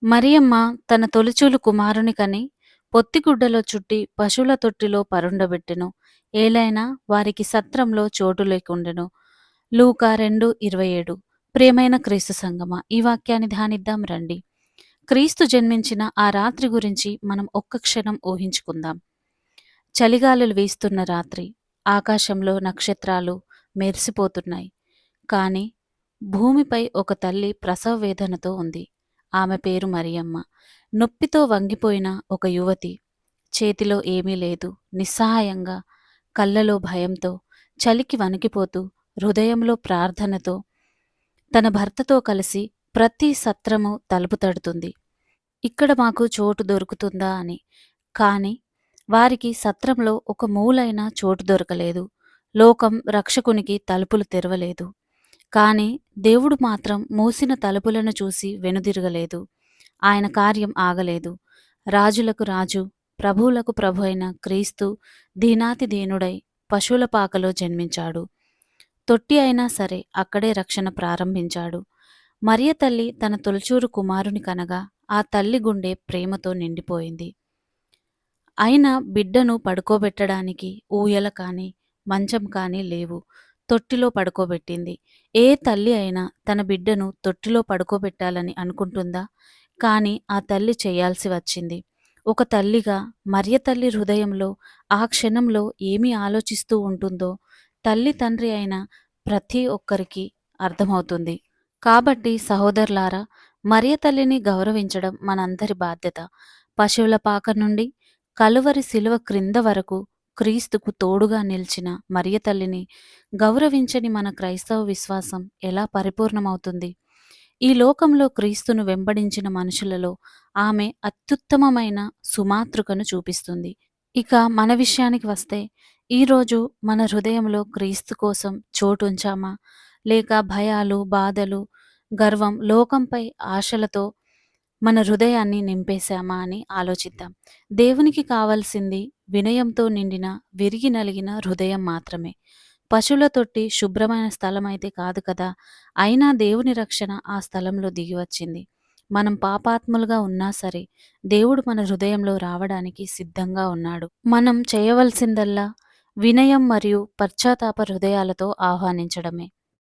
మరియమ్మ తన తొలిచూలు కుమారుని కని పొత్తిగుడ్డలో చుట్టి పశువుల తొట్టిలో పరుండబెట్టెను. ఏలైనా వారికి సత్రంలో చోటు లేకుండెను. లూకా 2:27. ప్రియమైన క్రీస్తు సంగమా, ఈ వాక్యాన్ని ధ్యానిద్దాం రండి. క్రీస్తు జన్మించిన ఆ రాత్రి గురించి మనం ఒక్క క్షణం ఊహించుకుందాం. చలిగాలులు వీస్తున్న రాత్రి, ఆకాశంలో నక్షత్రాలు మెరిసిపోతున్నాయి. కాని భూమిపై ఒక తల్లి ప్రసవ వేదనతో ఉంది. ఆమె పేరు మరియమ్మ. నొప్పితో వంగిపోయిన ఒక యువతి. చేతిలో ఏమీ లేదు. నిస్సహాయంగా, కళ్ళలో భయంతో, చలికి వణికిపోతూ, హృదయంలో ప్రార్థనతో తన భర్తతో కలిసి ప్రతి సత్రము తలుపు తడుతుంది. ఇక్కడ మాకు చోటు దొరుకుతుందా అని. కాని వారికి సత్రంలో ఒక మూలైన చోటు దొరకలేదు. లోకం రక్షకునికి తలుపులు తెరవలేదు. కాని దేవుడు మాత్రం మూసిన తలుపులను చూసి వెనుదిరగలేదు. ఆయన కార్యం ఆగలేదు. రాజులకు రాజు, ప్రభువులకు ప్రభు అయిన క్రీస్తు దీనాతి దీనుడై పశువుల పాకలో జన్మించాడు. తొట్టి అయినా సరే అక్కడే రక్షణ ప్రారంభించాడు. మరియ తల్లి తన తొలిచూరు కుమారుని కనగా ఆ తల్లి గుండె ప్రేమతో నిండిపోయింది. అయినా బిడ్డను పడుకోబెట్టడానికి ఊయల కాని, మంచం కాని లేవు. తొట్టిలో పడుకోబెట్టింది. ఏ తల్లి అయినా తన బిడ్డను తొట్టిలో పడుకోబెట్టాలని అనుకుంటుందా? కాని ఆ తల్లి చేయాల్సి వచ్చింది. ఒక తల్లిగా మరియ తల్లి హృదయంలో ఆ క్షణంలో ఏమి ఆలోచిస్తూ ఉంటుందో తల్లి తండ్రి అయిన ప్రతి ఒక్కరికి అర్థమవుతుంది. కాబట్టి సహోదరులారా, మరియ తల్లిని గౌరవించడం మనందరి బాధ్యత. పశువుల పాక నుండి కలువరి శిలువ క్రింద వరకు క్రీస్తుకు తోడుగా నిలిచిన మరియ తల్లిని గౌరవించని మన క్రైస్తవ విశ్వాసం ఎలా పరిపూర్ణమవుతుంది? ఈ లోకంలో క్రీస్తును వెంబడించిన మనుషులలో ఆమె అత్యుత్తమమైన సుమాతృకను చూపిస్తుంది. ఇక మన విషయానికి వస్తే, ఈరోజు మన హృదయంలో క్రీస్తు కోసం చోటుంచామా? లేక భయాలు, బాధలు, గర్వం, లోకంపై ఆశలతో మన హృదయాన్ని నింపేశామా అని ఆలోచిద్దాం. దేవునికి కావలసింది వినయంతో నిండిన, విరిగి నలిగిన హృదయం మాత్రమే. పశువుల తొట్టి శుభ్రమైన స్థలం అయితే కాదు కదా! అయినా దేవుని రక్షణ ఆ స్థలంలో దిగివచ్చింది. మనం పాపాత్ములుగా ఉన్నా సరే దేవుడు మన హృదయంలో రావడానికి సిద్ధంగా ఉన్నాడు. మనం చేయవలసిందల్లా వినయం మరియు పశ్చాత్తాప హృదయాలతో ఆహ్వానించడమే.